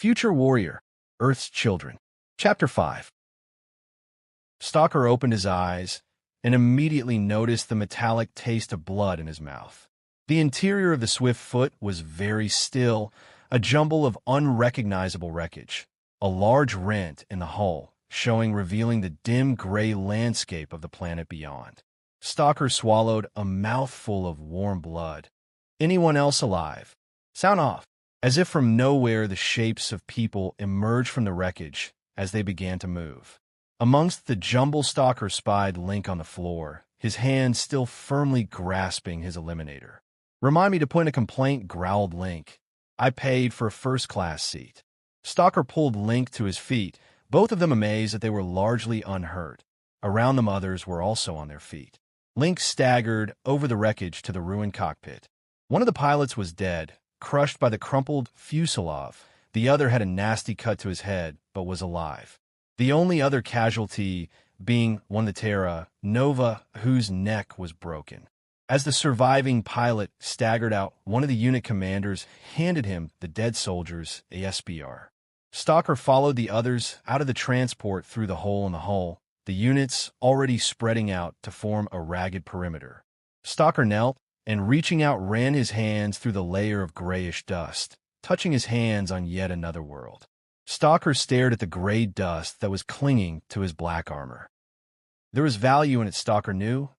Future Warrior, Earth's Children. Chapter 5. Stalker opened his eyes and immediately noticed the metallic taste of blood in his mouth. The interior of the swift foot was very still, a jumble of unrecognizable wreckage. A large rent in the hull, revealing the dim gray landscape of the planet beyond. Stalker swallowed a mouthful of warm blood. Anyone else alive? Sound off. As if from nowhere, the shapes of people emerged from the wreckage as they began to move. Amongst the jumble, Stalker spied Link on the floor, his hand still firmly grasping his eliminator. "Remind me to put in a complaint," growled Link. "I paid for a first-class seat." Stalker pulled Link to his feet, both of them amazed that they were largely unhurt. Around them, others were also on their feet. Link staggered over the wreckage to the ruined cockpit. One of the pilots was dead, crushed by the crumpled fuselage. The other had a nasty cut to his head, but was alive. The only other casualty being one of the Terra Nova, whose neck was broken. As the surviving pilot staggered out, one of the unit commanders handed him the dead soldier's ASBR. Stalker followed the others out of the transport through the hole in the hull, the units already spreading out to form a ragged perimeter. Stalker knelt and, reaching out, ran his hands through the layer of grayish dust, touching his hands on yet another world. Stalker stared at the gray dust that was clinging to his black armor. There was value in it, Stalker knew,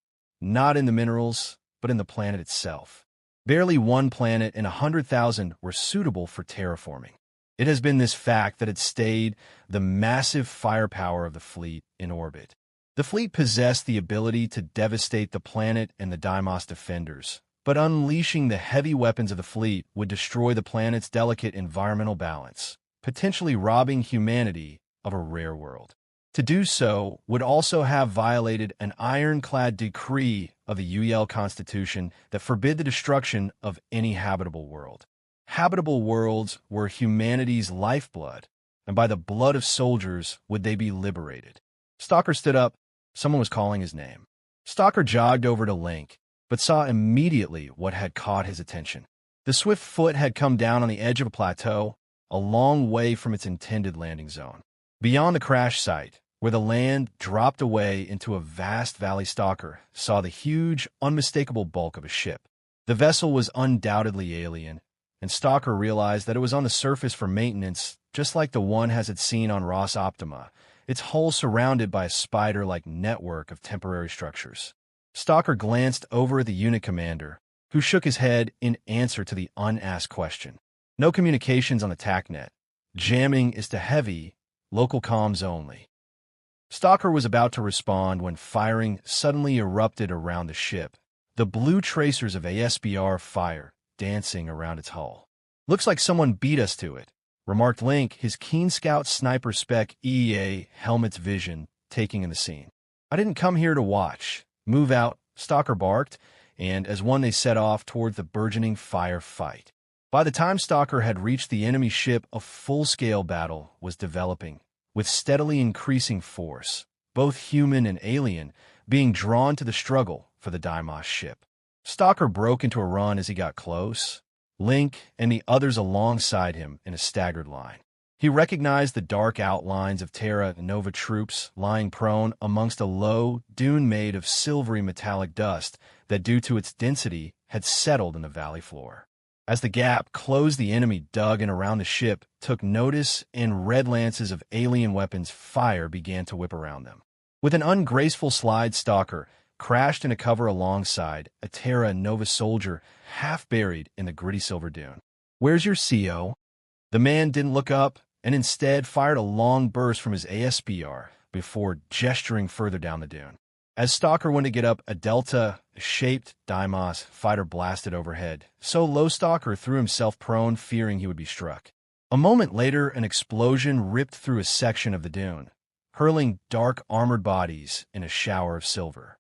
not in the minerals, but in the planet itself. Barely one planet in 100,000 were suitable for terraforming. It has been this fact that had stayed the massive firepower of the fleet in orbit. The fleet possessed the ability to devastate the planet and the Deimos defenders, but unleashing the heavy weapons of the fleet would destroy the planet's delicate environmental balance, potentially robbing humanity of a rare world. To do so would also have violated an ironclad decree of the UEL Constitution that forbid the destruction of any habitable world. Habitable worlds were humanity's lifeblood, and by the blood of soldiers would they be liberated. Stalker stood up. Someone was calling his name. Stalker jogged over to Link, but saw immediately what had caught his attention. The swift foot had come down on the edge of a plateau, a long way from its intended landing zone. Beyond the crash site, where the land dropped away into a vast valley, Stalker saw the huge, unmistakable bulk of a ship. The vessel was undoubtedly alien, and Stalker realized that it was on the surface for maintenance, just like the one has it seen on Ross Optima, its hull surrounded by a spider-like network of temporary structures. Stalker glanced over at the unit commander, who shook his head in answer to the unasked question. "No communications on the TACnet. Jamming is to heavy, local comms only." Stalker was about to respond when firing suddenly erupted around the ship, the blue tracers of ASBR fire dancing around its hull. "Looks like someone beat us to it," remarked Link, his Keen Scout Sniper Spec EEA helmet's vision taking in the scene. "I didn't come here to watch. Move out," Stalker barked, and as one they set off toward the burgeoning firefight. By the time Stalker had reached the enemy ship, a full-scale battle was developing, with steadily increasing force, both human and alien, being drawn to the struggle for the Deimos ship. Stalker broke into a run as he got close, Link and the others alongside him in a staggered line. He recognized the dark outlines of Terra Nova troops lying prone amongst a low dune made of silvery metallic dust that, due to its density, had settled in the valley floor. As the gap closed, the enemy dug in around the ship, took notice, and red lances of alien weapons fire began to whip around them. With an ungraceful slide, Stalker crashed into cover alongside a Terra Nova soldier half buried in the gritty silver dune. "Where's your CO?" The man didn't look up and instead fired a long burst from his ASBR before gesturing further down the dune. As Stalker went to get up, a delta-shaped Deimos fighter blasted overhead, so low Stalker threw himself prone, fearing he would be struck. A moment later, an explosion ripped through a section of the dune, hurling dark armored bodies in a shower of silver.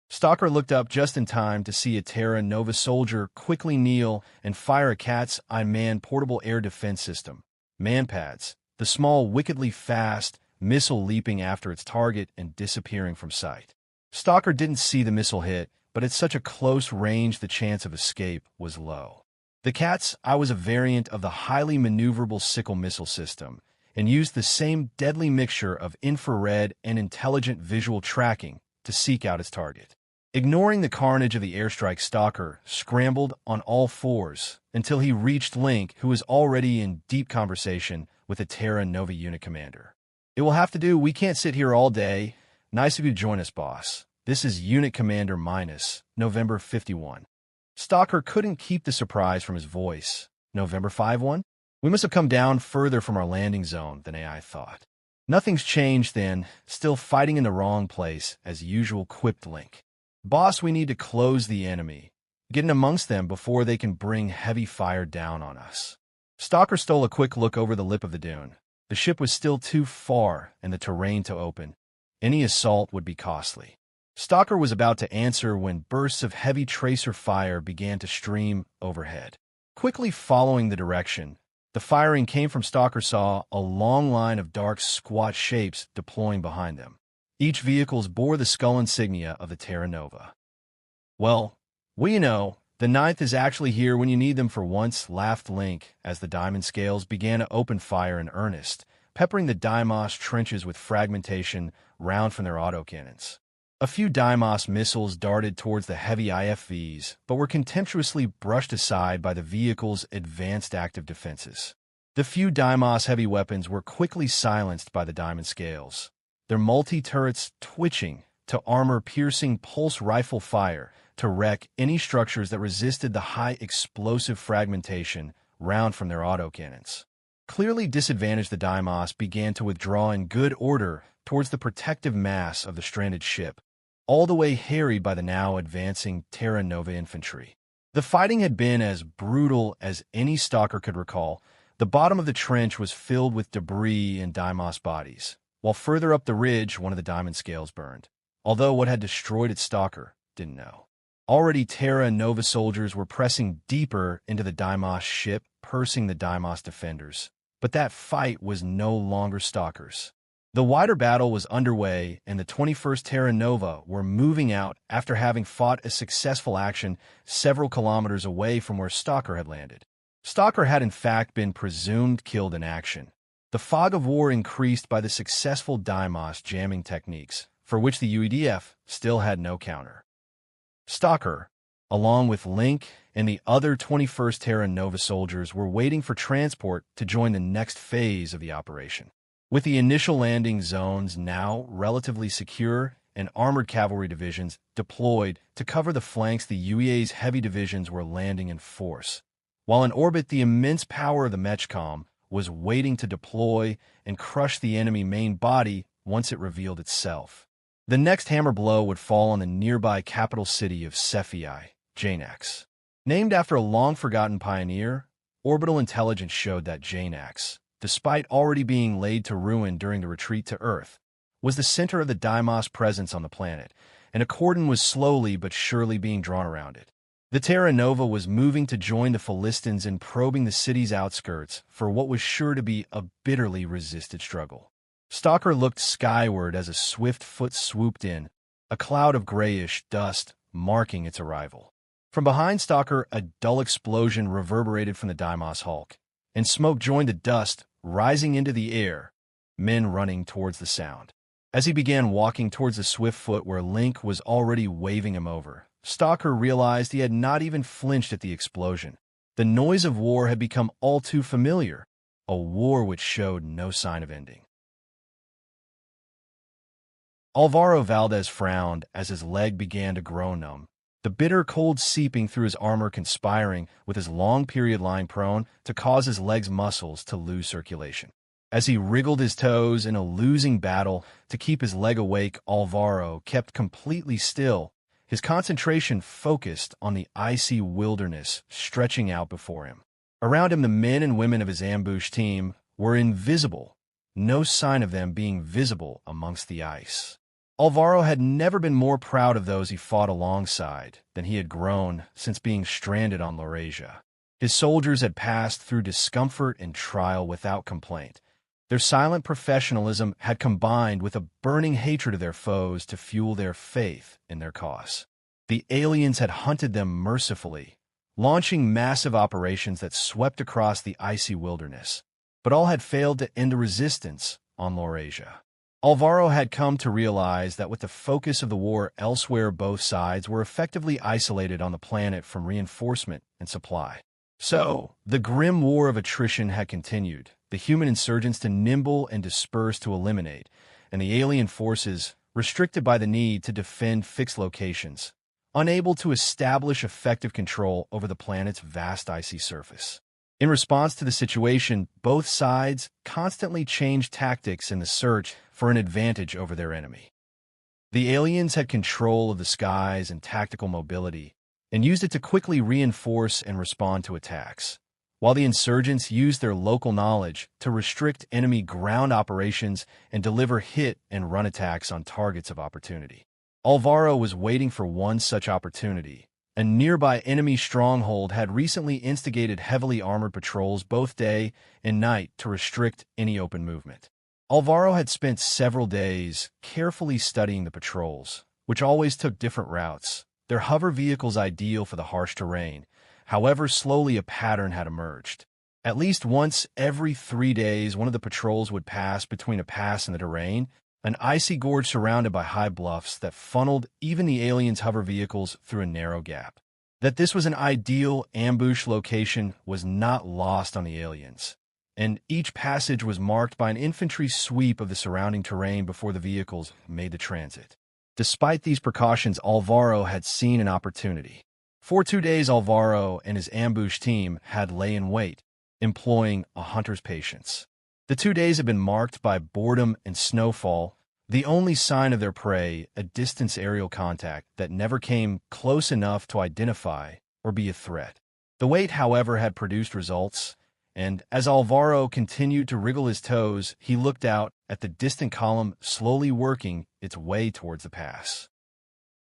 Stalker looked up just in time to see a Terra Nova soldier quickly kneel and fire a cat's eye manned portable air defense system, Manpads, the small, wickedly fast missile leaping after its target and disappearing from sight. Stalker didn't see the missile hit, but at such a close range the chance of escape was low. The Cat's Eye was a variant of the highly maneuverable sickle missile system and used the same deadly mixture of infrared and intelligent visual tracking to seek out its target. Ignoring the carnage of the airstrike, Stalker scrambled on all fours until he reached Link, who was already in deep conversation with the Terra Nova unit commander. "It will have to do. We can't sit here all day. Nice of you to join us, boss. This is Unit Commander Minus, November 51. Stalker couldn't keep the surprise from his voice. November 51? We must have come down further from our landing zone than AI thought. Nothing's changed then, still fighting in the wrong place, as usual, quipped Link. Boss, we need to close the enemy. Get in amongst them before they can bring heavy fire down on us. Stalker stole a quick look over the lip of the dune. The ship was still too far and the terrain to open. Any assault would be costly. Stalker was about to answer when bursts of heavy tracer fire began to stream overhead. Quickly following the direction, the firing came from Stalker saw a long line of dark, squat shapes deploying behind them. Each vehicles bore the skull insignia of the Terra Nova. "Well, we know. The Ninth is actually here when you need them for once," laughed Link as the diamond scales began to open fire in earnest, peppering the Deimos trenches with fragmentation round from their autocannons. A few Deimos missiles darted towards the heavy IFVs, but were contemptuously brushed aside by the vehicle's advanced active defenses. The few Deimos heavy weapons were quickly silenced by the diamond scales, their multi-turrets twitching to armor-piercing pulse rifle fire to wreck any structures that resisted the high explosive fragmentation round from their autocannons. Clearly disadvantaged, the Deimos began to withdraw in good order towards the protective mass of the stranded ship, all the way harried by the now advancing Terra Nova infantry. The fighting had been as brutal as any Stalker could recall. The bottom of the trench was filled with debris and Deimos bodies, while further up the ridge one of the diamond scales burned, although what had destroyed its Stalker didn't know. Already Terra Nova soldiers were pressing deeper into the Deimos ship, pursing the Deimos defenders. But that fight was no longer Stalkers. The wider battle was underway, and the 21st Terra Nova were moving out after having fought a successful action several kilometers away from where Stalker had landed. Stalker had in fact been presumed killed in action. The fog of war increased by the successful Deimos jamming techniques, for which the UEDF still had no counter. Stalker, along with Link and the other 21st Terra Nova soldiers, were waiting for transport to join the next phase of the operation. With the initial landing zones now relatively secure and armored cavalry divisions deployed to cover the flanks, the UEA's heavy divisions were landing in force. While in orbit, the immense power of the Mechcom was waiting to deploy and crush the enemy main body once it revealed itself. The next hammer blow would fall on the nearby capital city of Sci-Fi, Janax. Named after a long-forgotten pioneer, orbital intelligence showed that Janax, despite already being laid to ruin during the retreat to Earth, was the center of the Deimos presence on the planet, and a cordon was slowly but surely being drawn around it. The Terra Nova was moving to join the Philistines in probing the city's outskirts for what was sure to be a bitterly resisted struggle. Stalker looked skyward as a swift foot swooped in, a cloud of grayish dust marking its arrival. From behind Stalker, a dull explosion reverberated from the Deimos Hulk, and smoke joined the dust rising into the air, men running towards the sound. As he began walking towards the swift foot where Link was already waving him over, Stalker realized he had not even flinched at the explosion. The noise of war had become all too familiar, a war which showed no sign of ending. Alvaro Valdez frowned as his leg began to grow numb, the bitter cold seeping through his armor conspiring with his long period lying prone to cause his leg's muscles to lose circulation. As he wriggled his toes in a losing battle to keep his leg awake, Alvaro kept completely still, his concentration focused on the icy wilderness stretching out before him. Around him, the men and women of his ambush team were invisible, no sign of them being visible amongst the ice. Alvaro had never been more proud of those he fought alongside than he had grown since being stranded on Laurasia. His soldiers had passed through discomfort and trial without complaint. Their silent professionalism had combined with a burning hatred of their foes to fuel their faith in their cause. The aliens had hunted them mercifully, launching massive operations that swept across the icy wilderness. But all had failed to end a resistance on Laurasia. Alvaro had come to realize that with the focus of the war elsewhere, both sides were effectively isolated on the planet from reinforcement and supply. So, the grim war of attrition had continued, the human insurgents too nimble and dispersed to eliminate, and the alien forces, restricted by the need to defend fixed locations, unable to establish effective control over the planet's vast icy surface. In response to the situation, both sides constantly changed tactics in the search for an advantage over their enemy. The aliens had control of the skies and tactical mobility, and used it to quickly reinforce and respond to attacks, while the insurgents used their local knowledge to restrict enemy ground operations and deliver hit-and-run attacks on targets of opportunity. Alvaro was waiting for one such opportunity. A nearby enemy stronghold had recently instigated heavily armored patrols both day and night to restrict any open movement. Alvaro had spent several days carefully studying the patrols, which always took different routes, their hover vehicles ideal for the harsh terrain. However, slowly a pattern had emerged. At least once every 3 days, one of the patrols would pass between a pass in the terrain, an icy gorge surrounded by high bluffs that funneled even the aliens' hover vehicles through a narrow gap. That this was an ideal ambush location was not lost on the aliens, and each passage was marked by an infantry sweep of the surrounding terrain before the vehicles made the transit. Despite these precautions, Alvaro had seen an opportunity. For 2 days, Alvaro and his ambush team had lay in wait, employing a hunter's patience. The 2 days had been marked by boredom and snowfall, the only sign of their prey, a distance aerial contact that never came close enough to identify or be a threat. The wait, however, had produced results, and as Alvaro continued to wriggle his toes, he looked out at the distant column slowly working its way towards the pass.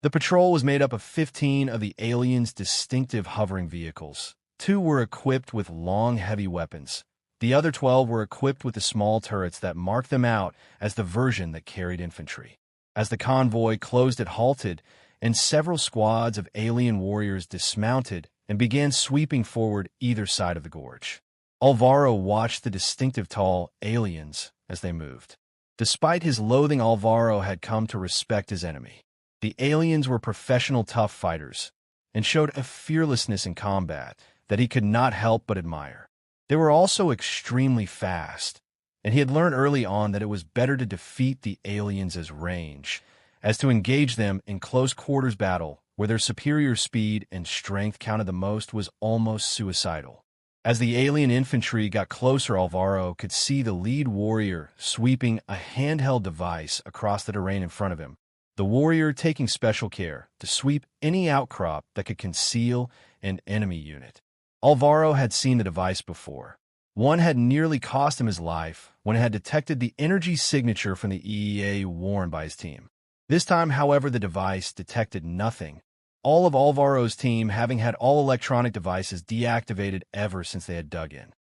The patrol was made up of 15 of the aliens' distinctive hovering vehicles. 2 were equipped with long, heavy weapons. The other 12 were equipped with the small turrets that marked them out as the version that carried infantry. As the convoy closed, it halted, and several squads of alien warriors dismounted and began sweeping forward either side of the gorge. Alvaro watched the distinctive tall aliens as they moved. Despite his loathing, Alvaro had come to respect his enemy. The aliens were professional tough fighters and showed a fearlessness in combat that he could not help but admire. They were also extremely fast, and he had learned early on that it was better to defeat the aliens as range, as to engage them in close quarters battle where their superior speed and strength counted the most was almost suicidal. As the alien infantry got closer, Alvaro could see the lead warrior sweeping a handheld device across the terrain in front of him, the warrior taking special care to sweep any outcrop that could conceal an enemy unit. Alvaro had seen the device before. One had nearly cost him his life when it had detected the energy signature from the EEA worn by his team. This time, however, the device detected nothing, all of Alvaro's team having had all electronic devices deactivated ever since they had dug in.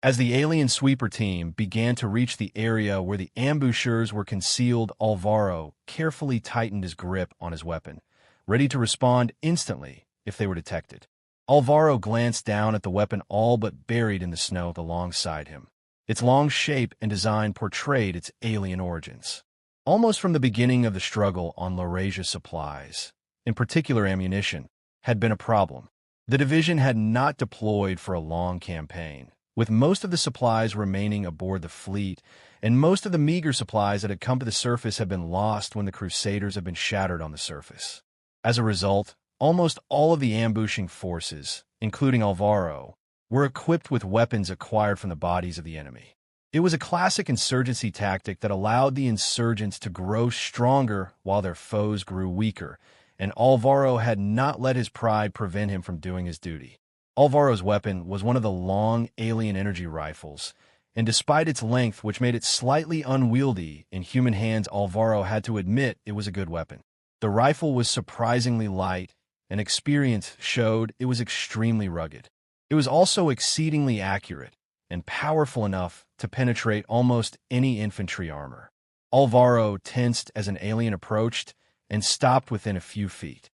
As the alien sweeper team began to reach the area where the ambushers were concealed, Alvaro carefully tightened his grip on his weapon, ready to respond instantly if they were detected. Alvaro glanced down at the weapon all but buried in the snow alongside him. Its long shape and design portrayed its alien origins. Almost from the beginning of the struggle on Laurasia, supplies, in particular ammunition, had been a problem. The division had not deployed for a long campaign, with most of the supplies remaining aboard the fleet, and most of the meager supplies that had come to the surface had been lost when the Crusaders had been shattered on the surface. As a result, almost all of the ambushing forces, including Alvaro, were equipped with weapons acquired from the bodies of the enemy. It was a classic insurgency tactic that allowed the insurgents to grow stronger while their foes grew weaker, and Alvaro had not let his pride prevent him from doing his duty. Alvaro's weapon was one of the long alien energy rifles, and despite its length, which made it slightly unwieldy in human hands, Alvaro had to admit it was a good weapon. The rifle was surprisingly light, and experience showed it was extremely rugged. It was also exceedingly accurate and powerful enough to penetrate almost any infantry armor. Alvaro tensed as an alien approached and stopped within a few feet.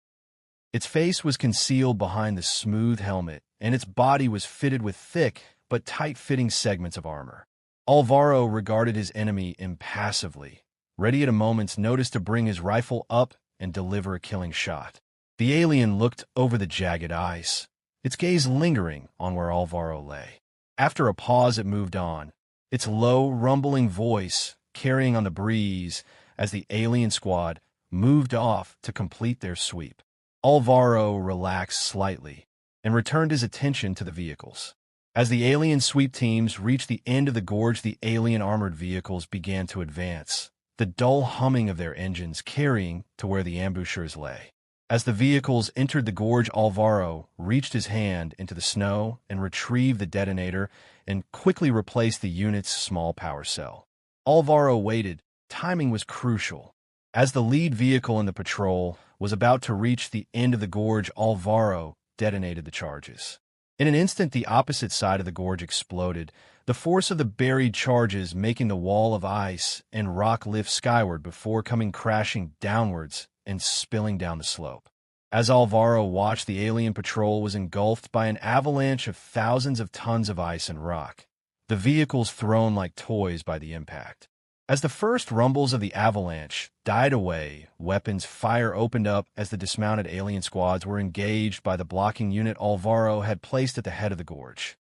Its face was concealed behind the smooth helmet, and its body was fitted with thick but tight-fitting segments of armor. Alvaro regarded his enemy impassively, ready at a moment's notice to bring his rifle up and deliver a killing shot. The alien looked over the jagged ice, its gaze lingering on where Alvaro lay. After a pause, it moved on, its low, rumbling voice carrying on the breeze as the alien squad moved off to complete their sweep. Alvaro relaxed slightly and returned his attention to the vehicles. As the alien sweep teams reached the end of the gorge, the alien armored vehicles began to advance, the dull humming of their engines carrying to where the ambushers lay. As the vehicles entered the gorge, Alvaro reached his hand into the snow and retrieved the detonator and quickly replaced the unit's small power cell. Alvaro waited. Timing was crucial. As the lead vehicle in the patrol was about to reach the end of the gorge, Alvaro detonated the charges. In an instant, the opposite side of the gorge exploded, the force of the buried charges making the wall of ice and rock lift skyward before coming crashing downwards and spilling down the slope. As Alvaro watched, the alien patrol was engulfed by an avalanche of thousands of tons of ice and rock, the vehicles thrown like toys by the impact. As the first rumbles of the avalanche died away, weapons fire opened up as the dismounted alien squads were engaged by the blocking unit Alvaro had placed at the head of the gorge.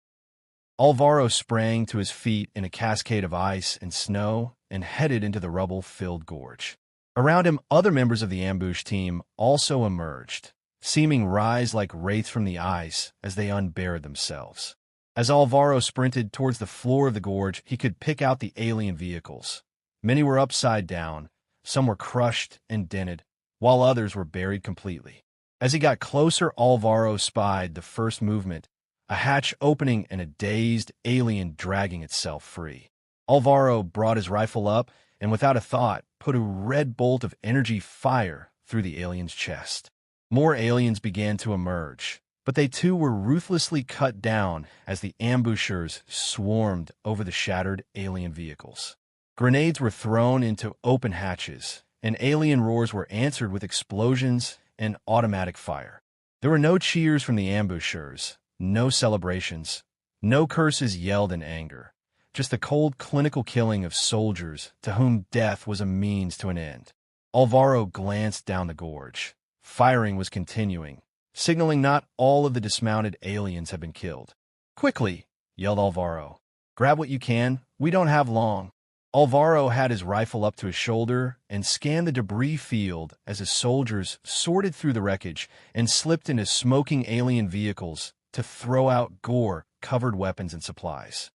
Alvaro sprang to his feet in a cascade of ice and snow and headed into the rubble-filled gorge. Around him, other members of the ambush team also emerged, seeming rise like wraiths from the ice as they unbared themselves. As Alvaro sprinted towards the floor of the gorge, he could pick out the alien vehicles. Many were upside down, some were crushed and dented, while others were buried completely. As he got closer, Alvaro spied the first movement, a hatch opening and a dazed alien dragging itself free. Alvaro brought his rifle up and, without a thought, put a red bolt of energy fire through the alien's chest. More aliens began to emerge, but they too were ruthlessly cut down as the ambushers swarmed over the shattered alien vehicles. Grenades were thrown into open hatches, and alien roars were answered with explosions and automatic fire. There were no cheers from the ambushers, no celebrations, no curses yelled in anger, just the cold clinical killing of soldiers to whom death was a means to an end. Alvaro glanced down the gorge. Firing was continuing, signaling not all of the dismounted aliens had been killed. "Quickly!" yelled Alvaro. "Grab what you can, we don't have long." Alvaro had his rifle up to his shoulder and scanned the debris field as his soldiers sorted through the wreckage and slipped into smoking alien vehicles to throw out gore-covered weapons and supplies.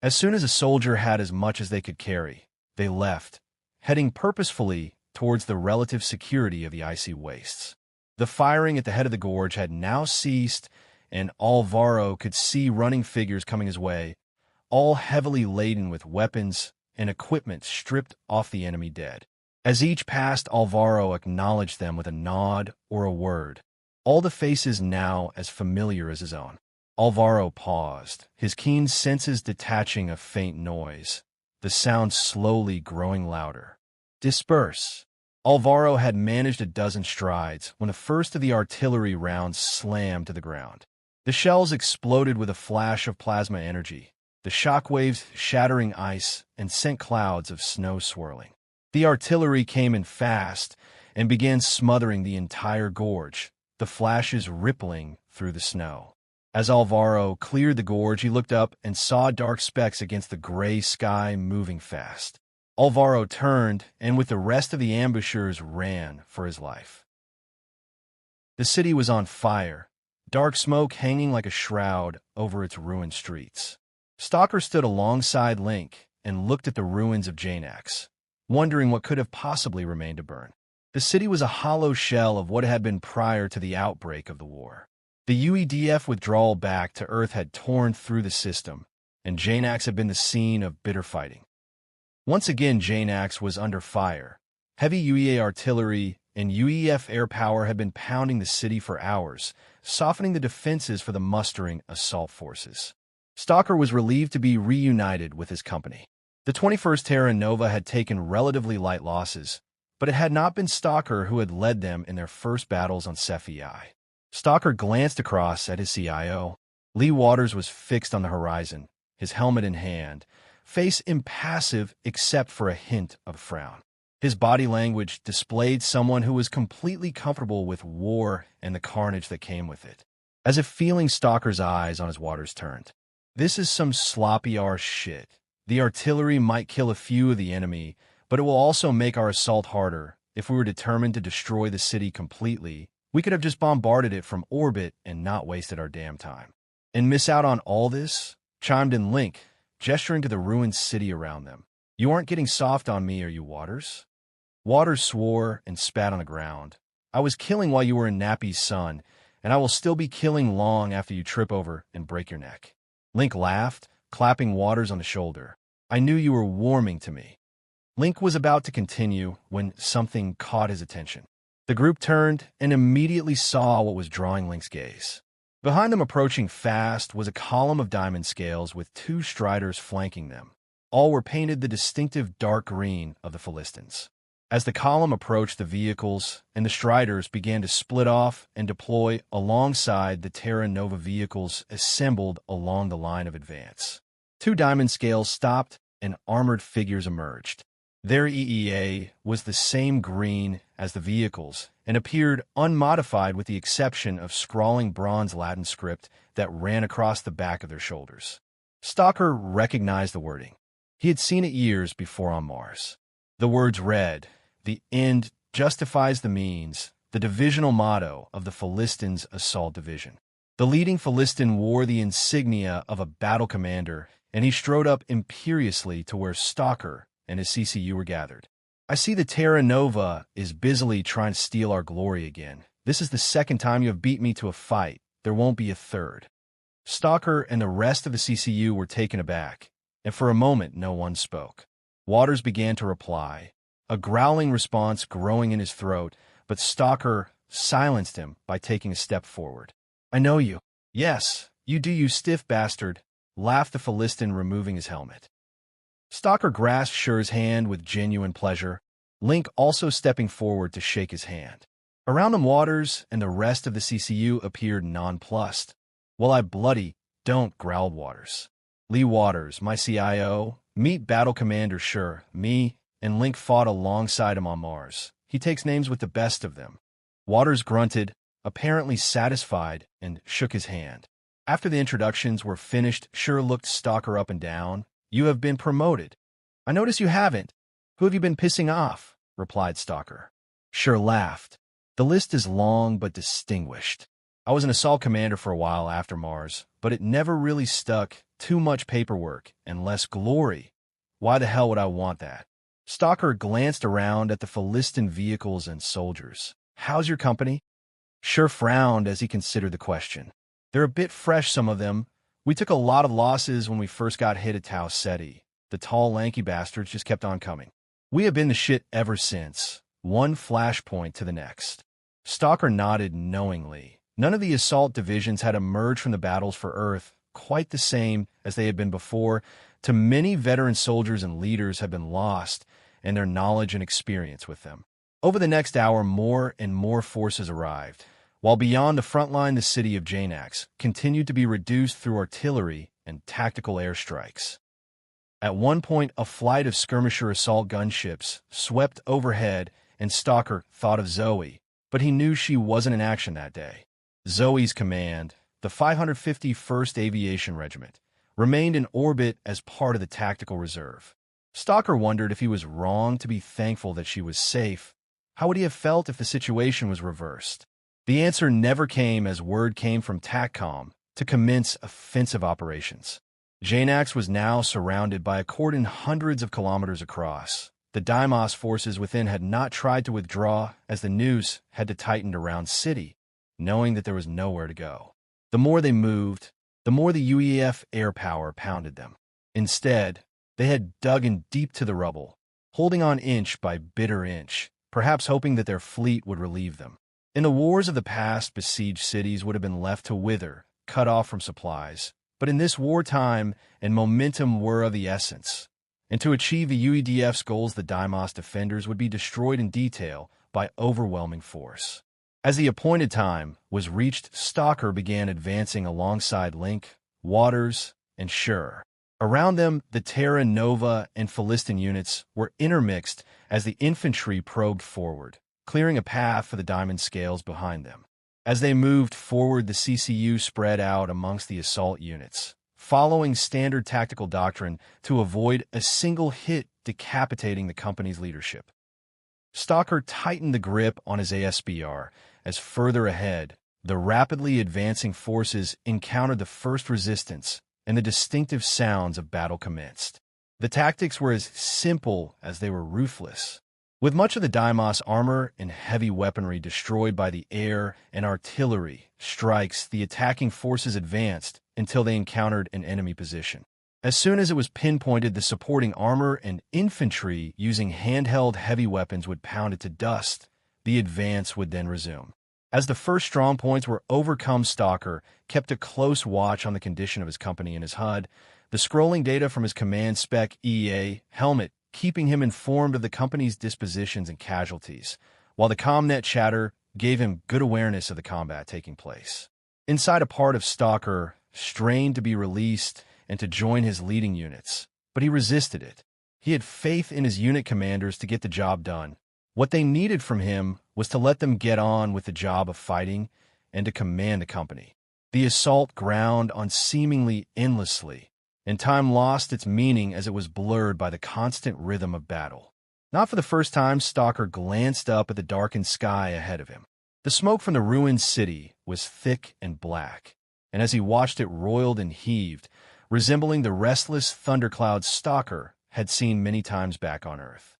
As soon as a soldier had as much as they could carry, they left, heading purposefully towards the relative security of the icy wastes. The firing at the head of the gorge had now ceased, and Alvaro could see running figures coming his way, all heavily laden with weapons and equipment stripped off the enemy dead. As each passed, Alvaro acknowledged them with a nod or a word, all the faces now as familiar as his own. Alvaro paused, his keen senses detaching a faint noise, the sound slowly growing louder. "Disperse!" Alvaro had managed a dozen strides when the first of the artillery rounds slammed to the ground. The shells exploded with a flash of plasma energy, the shockwaves shattering ice and sent clouds of snow swirling. The artillery came in fast and began smothering the entire gorge, the flashes rippling through the snow. As Alvaro cleared the gorge, he looked up and saw dark specks against the gray sky moving fast. Alvaro turned and with the rest of the ambushers ran for his life. The city was on fire, dark smoke hanging like a shroud over its ruined streets. Stalker stood alongside Link and looked at the ruins of Janax, wondering what could have possibly remained to burn. The city was a hollow shell of what it had been prior to the outbreak of the war. The UEDF withdrawal back to Earth had torn through the system, and Janax had been the scene of bitter fighting. Once again, Janax was under fire. Heavy UEA artillery and UEF air power had been pounding the city for hours, softening the defenses for the mustering assault forces. Stalker was relieved to be reunited with his company. The 21st Terra Nova had taken relatively light losses, but it had not been Stalker who had led them in their first battles on Sci-Fi. Stalker glanced across at his CIO. Lee Waters was fixed on the horizon, his helmet in hand, face impassive except for a hint of a frown. His body language displayed someone who was completely comfortable with war and the carnage that came with it. As if feeling Stalker's eyes on his Waters turned. This is some sloppy arse shit. The artillery might kill a few of the enemy, but it will also make our assault harder. If we were determined to destroy the city completely, we could have just bombarded it from orbit and not wasted our damn time. And miss out on all this? Chimed in Link, gesturing to the ruined city around them. You aren't getting soft on me, are you, Waters? Waters swore and spat on the ground. I was killing while you were in Nappy's son, and I will still be killing long after you trip over and break your neck. Link laughed, clapping Waters on the shoulder. I knew you were warming to me. Link was about to continue when something caught his attention. The group turned and immediately saw what was drawing Link's gaze. Behind them, approaching fast, was a column of diamond scales with 2 striders flanking them. All were painted the distinctive dark green of the Philistines. As the column approached the vehicles and the striders began to split off and deploy alongside the Terra Nova vehicles assembled along the line of advance. 2 diamond scales stopped and armored figures emerged. Their EEA was the same green as the vehicles and appeared unmodified with the exception of scrawling bronze Latin script that ran across the back of their shoulders. Stalker recognized the wording. He had seen it years before on Mars. The words read, "The end justifies the means," the divisional motto of the Philistines Assault Division. The leading Philistin wore the insignia of a battle commander, and he strode up imperiously to where Stalker and his CCU were gathered. I see the Terra Nova is busily trying to steal our glory again. This is the second time you have beat me to a fight. There won't be a third. Stalker and the rest of the CCU were taken aback, and for a moment no one spoke. Waters began to reply, a growling response growing in his throat, but Stalker silenced him by taking a step forward. I know you. Yes, you do, you stiff bastard, laughed the Philistin, removing his helmet. Stalker grasped Shur's hand with genuine pleasure, Link also stepping forward to shake his hand. Around him, Waters and the rest of the CCU appeared nonplussed. Well, I bloody don't, growled Waters. Lee Waters, my CIO, meet Battle Commander Shur. Me and Link fought alongside him on Mars. He takes names with the best of them. Waters grunted, apparently satisfied, and shook his hand. After the introductions were finished, Shur looked Stalker up and down. You have been promoted. I notice you haven't. Who have you been pissing off? Replied Stalker. Shur laughed. The list is long but distinguished. I was an assault commander for a while after Mars, but it never really stuck. Too much paperwork and less glory. Why the hell would I want that? Stalker glanced around at the Philistin vehicles and soldiers. How's your company? Shur frowned as he considered the question. They're a bit fresh, some of them. We took a lot of losses when we first got hit at Tau Ceti. The tall, lanky bastards just kept on coming. We have been the shit ever since. One flashpoint to the next. Stalker nodded knowingly. None of the assault divisions had emerged from the battles for Earth quite the same as they had been before. To many veteran soldiers and leaders have been lost, and their knowledge and experience with them. Over the next hour, more and more forces arrived, while beyond the front line, the city of Janax continued to be reduced through artillery and tactical airstrikes. At one point, a flight of skirmisher assault gunships swept overhead, and Stalker thought of Zoe, but he knew she wasn't in action that day. Zoe's command, the 551st Aviation Regiment, remained in orbit as part of the tactical reserve. Stalker wondered if he was wrong to be thankful that she was safe. How would he have felt if the situation was reversed? The answer never came as word came from TACCOM to commence offensive operations. Janax was now surrounded by a cordon hundreds of kilometers across. The Deimos forces within had not tried to withdraw as the noose had to tighten around city, knowing that there was nowhere to go. The more they moved, the more the UEF air power pounded them. Instead, they had dug in deep to the rubble, holding on inch by bitter inch, perhaps hoping that their fleet would relieve them. In the wars of the past, besieged cities would have been left to wither, cut off from supplies. But in this wartime, and momentum were of the essence, and to achieve the UEDF's goals, the Deimos defenders would be destroyed in detail by overwhelming force. As the appointed time was reached, Stalker began advancing alongside Link, Waters, and Shure. Around them, the Terra Nova and Philistin units were intermixed as the infantry probed forward, clearing a path for the Diamond Scales behind them. As they moved forward, the CCU spread out amongst the assault units, following standard tactical doctrine to avoid a single hit decapitating the company's leadership. Stalker tightened the grip on his ASBR as further ahead, the rapidly advancing forces encountered the first resistance and the distinctive sounds of battle commenced. The tactics were as simple as they were ruthless. With much of the Deimos armor and heavy weaponry destroyed by the air and artillery strikes, the attacking forces advanced until they encountered an enemy position. As soon as it was pinpointed, the supporting armor and infantry using handheld heavy weapons would pound it to dust. The advance would then resume. As the first strong points were overcome, Stalker kept a close watch on the condition of his company and his HUD, the scrolling data from his command spec EA helmet keeping him informed of the company's dispositions and casualties, while the ComNet chatter gave him good awareness of the combat taking place. Inside, a part of Stalker strained to be released and to join his leading units, but he resisted it. He had faith in his unit commanders to get the job done. What they needed from him was to let them get on with the job of fighting and to command the company. The assault ground on seemingly endlessly, and time lost its meaning as it was blurred by the constant rhythm of battle. Not for the first time, Stalker glanced up at the darkened sky ahead of him. The smoke from the ruined city was thick and black, and as he watched it roiled and heaved, resembling the restless thunderclouds Stalker had seen many times back on Earth.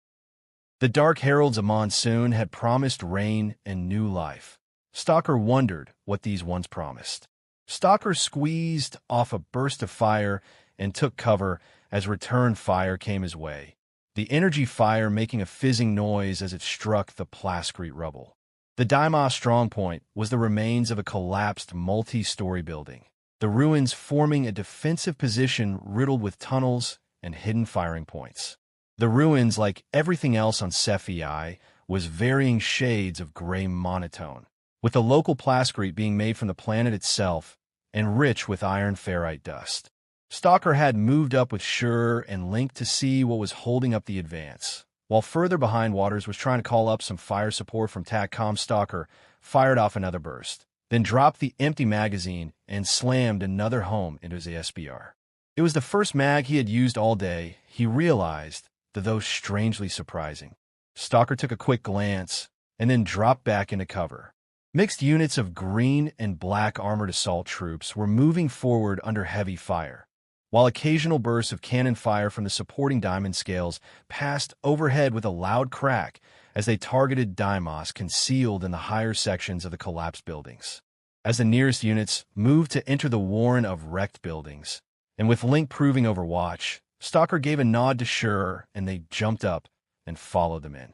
The dark heralds of monsoon had promised rain and new life. Stalker wondered what these once promised. Stalker squeezed off a burst of fire and took cover as return fire came his way, the energy fire making a fizzing noise as it struck the plascrete rubble. The Deimos strongpoint was the remains of a collapsed multi-story building, the ruins forming a defensive position riddled with tunnels and hidden firing points. The ruins, like everything else on Sci-Fi, was varying shades of gray monotone, with the local plascrete being made from the planet itself and rich with iron ferrite dust. Stalker had moved up with Shure and Link to see what was holding up the advance, while further behind, Waters was trying to call up some fire support from TACCOM. Stalker fired off another burst, then dropped the empty magazine and slammed another home into his ASBR. It was the first mag he had used all day, he realized, though strangely surprising. Stalker took a quick glance and then dropped back into cover. Mixed units of green and black armored assault troops were moving forward under heavy fire, while occasional bursts of cannon fire from the supporting Diamond Scales passed overhead with a loud crack as they targeted Deimos concealed in the higher sections of the collapsed buildings. As the nearest units moved to enter the warren of wrecked buildings, and with Link proving overwatch, Stalker gave a nod to Shure and they jumped up and followed them in.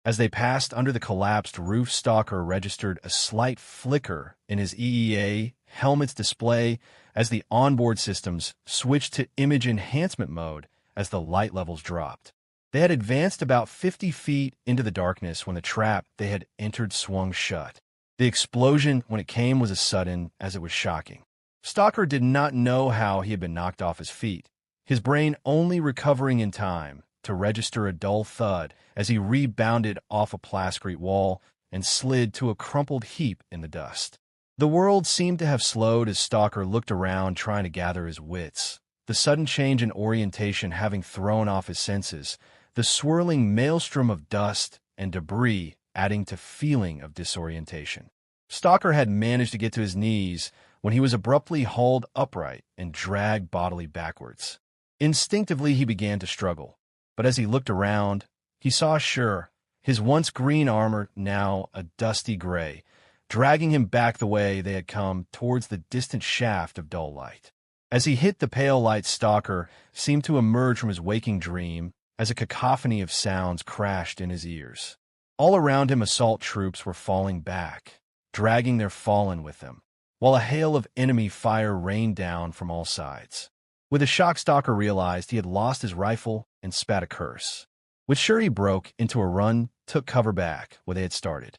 As they passed under the collapsed roof, Stalker registered a slight flicker in his EEA helmet's display as the onboard systems switched to image enhancement mode as the light levels dropped. They had advanced about 50 feet into the darkness when the trap they had entered swung shut. The explosion, when it came, was as sudden as it was shocking. Stalker did not know how he had been knocked off his feet, his brain only recovering in time to register a dull thud as he rebounded off a plascrete wall and slid to a crumpled heap in the dust. The world seemed to have slowed as Stalker looked around trying to gather his wits, the sudden change in orientation having thrown off his senses, the swirling maelstrom of dust and debris adding to feeling of disorientation. Stalker had managed to get to his knees when he was abruptly hauled upright and dragged bodily backwards. Instinctively, he began to struggle, but as he looked around, he saw Shure, his once green armor now a dusty gray, dragging him back the way they had come towards the distant shaft of dull light. As he hit the pale light, Stalker seemed to emerge from his waking dream as a cacophony of sounds crashed in his ears. All around him, assault troops were falling back, dragging their fallen with them, while a hail of enemy fire rained down from all sides. With a shock, Stalker realized he had lost his rifle and spat a curse. With sure he broke into a run, took cover back where they had started.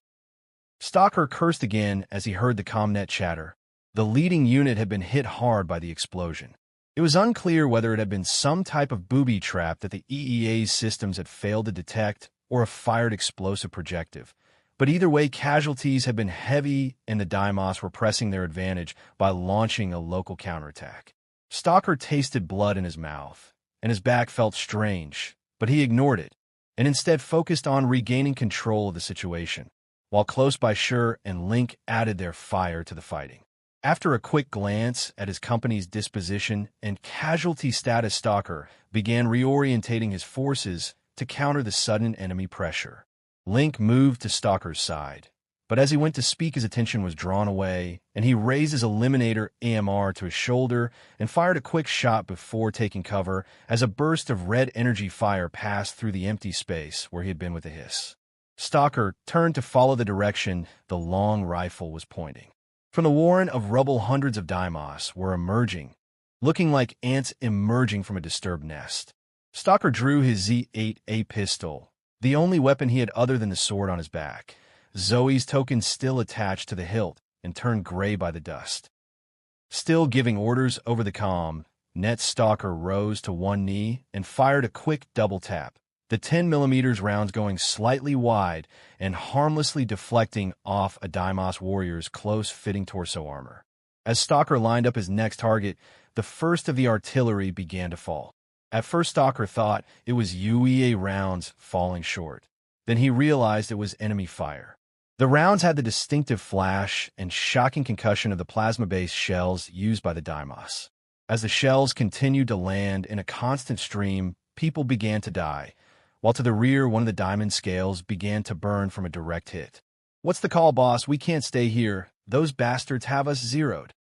Stalker cursed again as he heard the comnet chatter. The leading unit had been hit hard by the explosion. It was unclear whether it had been some type of booby trap that the EEA's systems had failed to detect or a fired explosive projectile. But either way, casualties had been heavy and the Daimos were pressing their advantage by launching a local counterattack. Stalker tasted blood in his mouth, and his back felt strange, but he ignored it, and instead focused on regaining control of the situation, while close by Sure and Link added their fire to the fighting. After a quick glance at his company's disposition and casualty status, Stalker began reorientating his forces to counter the sudden enemy pressure. Link moved to Stalker's side, but as he went to speak, his attention was drawn away, and he raised his Eliminator AMR to his shoulder and fired a quick shot before taking cover as a burst of red energy fire passed through the empty space where he had been with a hiss. Stalker turned to follow the direction the long rifle was pointing. From the warren of rubble, hundreds of Daimos were emerging, looking like ants emerging from a disturbed nest. Stalker drew his Z8A pistol, the only weapon he had other than the sword on his back, Zoe's token still attached to the hilt, and turned gray by the dust. Still giving orders over the comm, net, Stalker rose to one knee and fired a quick double tap, the 10mm rounds going slightly wide and harmlessly deflecting off a Daimos warrior's close-fitting torso armor. As Stalker lined up his next target, the first of the artillery began to fall. At first, Stalker thought it was UEA rounds falling short. Then he realized it was enemy fire. The rounds had the distinctive flash and shocking concussion of the plasma-based shells used by the Daimos. As the shells continued to land in a constant stream, people began to die, while to the rear, one of the diamond scales began to burn from a direct hit. "What's the call, boss? We can't stay here. Those bastards have us zeroed."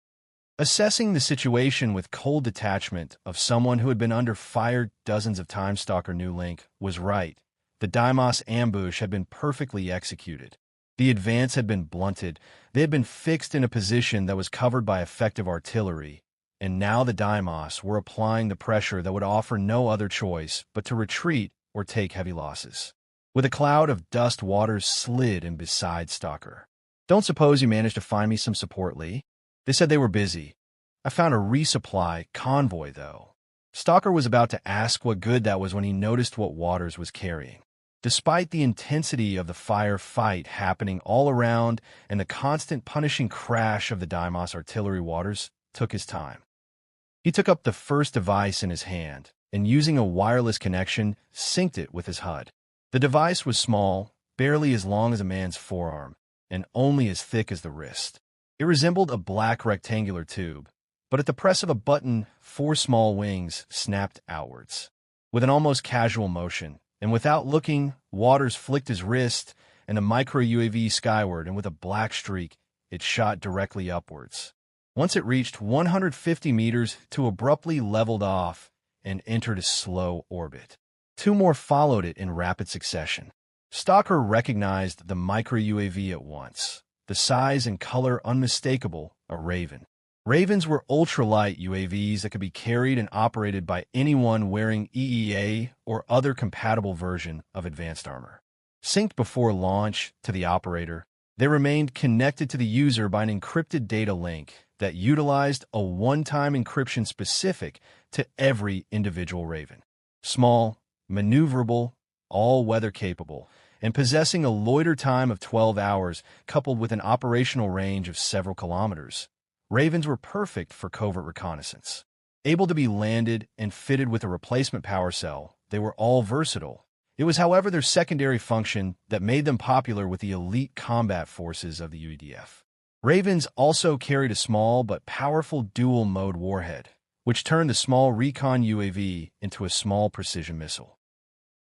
Assessing the situation with cold detachment of someone who had been under fire dozens of times, Stalker knew Link was right. The Daimos ambush had been perfectly executed. The advance had been blunted. They had been fixed in a position that was covered by effective artillery, and now the Daimos were applying the pressure that would offer no other choice but to retreat or take heavy losses. With a cloud of dust, Waters slid in beside Stalker. "Don't suppose you managed to find me some support, Lee?" "They said they were busy. I found a resupply convoy, though." Stalker was about to ask what good that was when he noticed what Waters was carrying. Despite the intensity of the firefight happening all around and the constant punishing crash of the Daimos artillery, Waters took his time. He took up the first device in his hand and, using a wireless connection, synced it with his HUD. The device was small, barely as long as a man's forearm, and only as thick as the wrist. It resembled a black rectangular tube, but at the press of a button, 4 small wings snapped outwards. With an almost casual motion, and without looking, Waters flicked his wrist, and the micro-UAV skyward, and with a black streak, it shot directly upwards. Once it reached 150 meters, it abruptly leveled off and entered a slow orbit. 2 more followed it in rapid succession. Stalker recognized the micro-UAV at once. The size and color unmistakable, a Raven. Ravens were ultralight UAVs that could be carried and operated by anyone wearing EEA or other compatible version of advanced armor. Synced before launch to the operator, they remained connected to the user by an encrypted data link that utilized a one-time encryption specific to every individual Raven. Small, maneuverable, all-weather capable, and possessing a loiter time of 12 hours coupled with an operational range of several kilometers, Ravens were perfect for covert reconnaissance. Able to be landed and fitted with a replacement power cell, they were all versatile. It was, however, their secondary function that made them popular with the elite combat forces of the UEDF. Ravens also carried a small but powerful dual-mode warhead, which turned the small recon UAV into a small precision missile.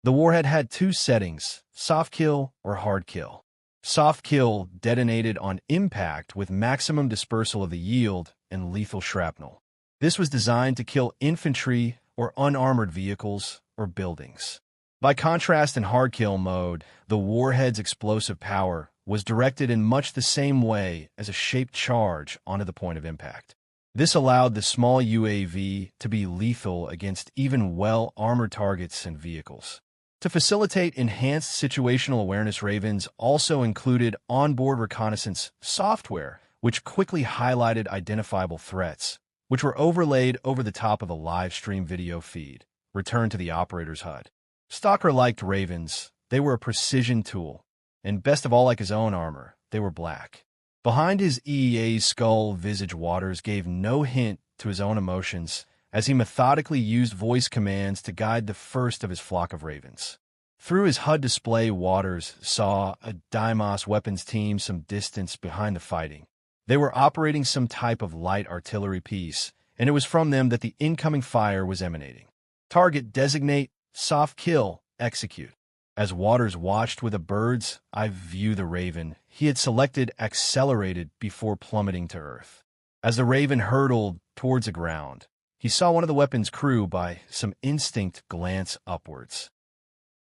The warhead had 2 settings, soft kill or hard kill. Soft kill detonated on impact with maximum dispersal of the yield and lethal shrapnel. This was designed to kill infantry or unarmored vehicles or buildings. By contrast, in hard kill mode, the warhead's explosive power was directed in much the same way as a shaped charge onto the point of impact. This allowed the small UAV to be lethal against even well-armored targets and vehicles. To facilitate enhanced situational awareness, Ravens also included onboard reconnaissance software, which quickly highlighted identifiable threats, which were overlaid over the top of a live stream video feed, returned to the operator's HUD. Stalker liked Ravens. They were a precision tool, and best of all, like his own armor, they were black. Behind his EEA's skull visage, Waters gave no hint to his own emotions as he methodically used voice commands to guide the first of his flock of ravens. Through his HUD display, Waters saw a Deimos weapons team some distance behind the fighting. They were operating some type of light artillery piece, and it was from them that the incoming fire was emanating. Target designate, soft kill, execute. As Waters watched with a bird's eye view the Raven, he had selected accelerated before plummeting to earth. As the Raven hurtled towards the ground, he saw one of the weapon's crew by some instinct glance upwards.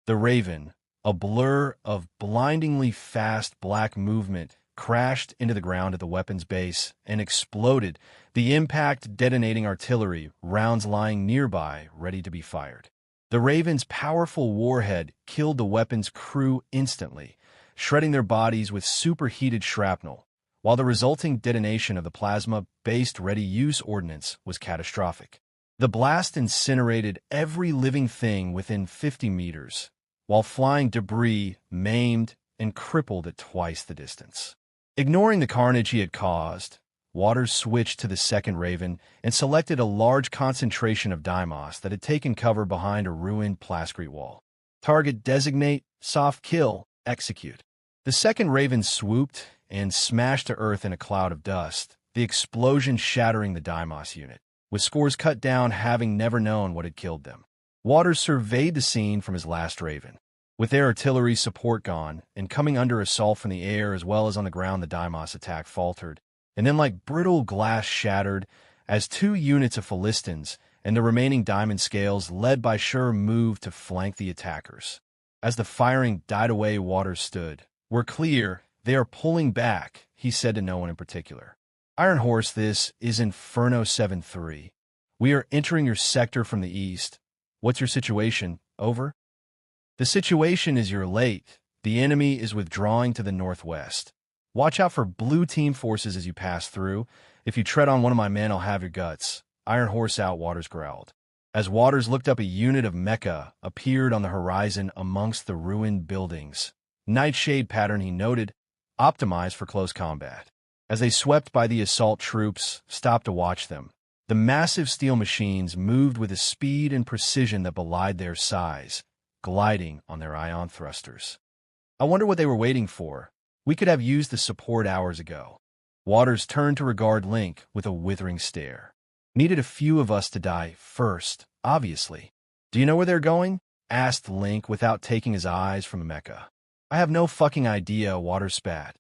The Raven, a blur of blindingly fast black movement, crashed into the ground at the weapon's base and exploded, the impact detonating artillery rounds lying nearby ready to be fired. The Raven's powerful warhead killed the weapon's crew instantly, shredding their bodies with superheated shrapnel, while the resulting detonation of the plasma-based ready-use ordnance was catastrophic. The blast incinerated every living thing within 50 meters, while flying debris maimed and crippled at twice the distance. Ignoring the carnage he had caused, Waters switched to the second Raven and selected a large concentration of Deimos that had taken cover behind a ruined plascrete wall. Target designate, soft kill, execute. The second Raven swooped and smashed to earth in a cloud of dust, the explosion shattering the Deimos unit, with scores cut down having never known what had killed them. Waters surveyed the scene from his last Raven. With their artillery support gone and coming under assault from the air as well as on the ground, the Deimos attack faltered, and then like brittle glass shattered as two units of Philistines and the remaining diamond scales led by Shur moved to flank the attackers. As the firing died away, Waters stood. "We're clear. They are pulling back," he said to no one in particular. "Iron Horse, this is Inferno 7-3. We are entering your sector from the east. What's your situation? Over?" "The situation is you're late. The enemy is withdrawing to the northwest. Watch out for blue team forces as you pass through. If you tread on one of my men, I'll have your guts." "Iron Horse out," Waters growled. As Waters looked up, a unit of mecha appeared on the horizon amongst the ruined buildings. Nightshade pattern, he noted, optimized for close combat. As they swept by, the assault troops stopped to watch them. The massive steel machines moved with a speed and precision that belied their size, gliding on their ion thrusters. "I wonder what they were waiting for. We could have used the support hours ago." Waters turned to regard Link with a withering stare. "Needed a few of us to die first, obviously." "Do you know where they're going?" asked Link without taking his eyes from the mecha. "I have no fucking idea," Waters spat.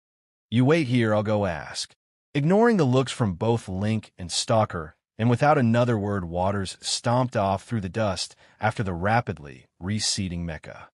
"You wait here, I'll go ask." Ignoring the looks from both Link and Stalker, and without another word, Waters stomped off through the dust after the rapidly receding mecha.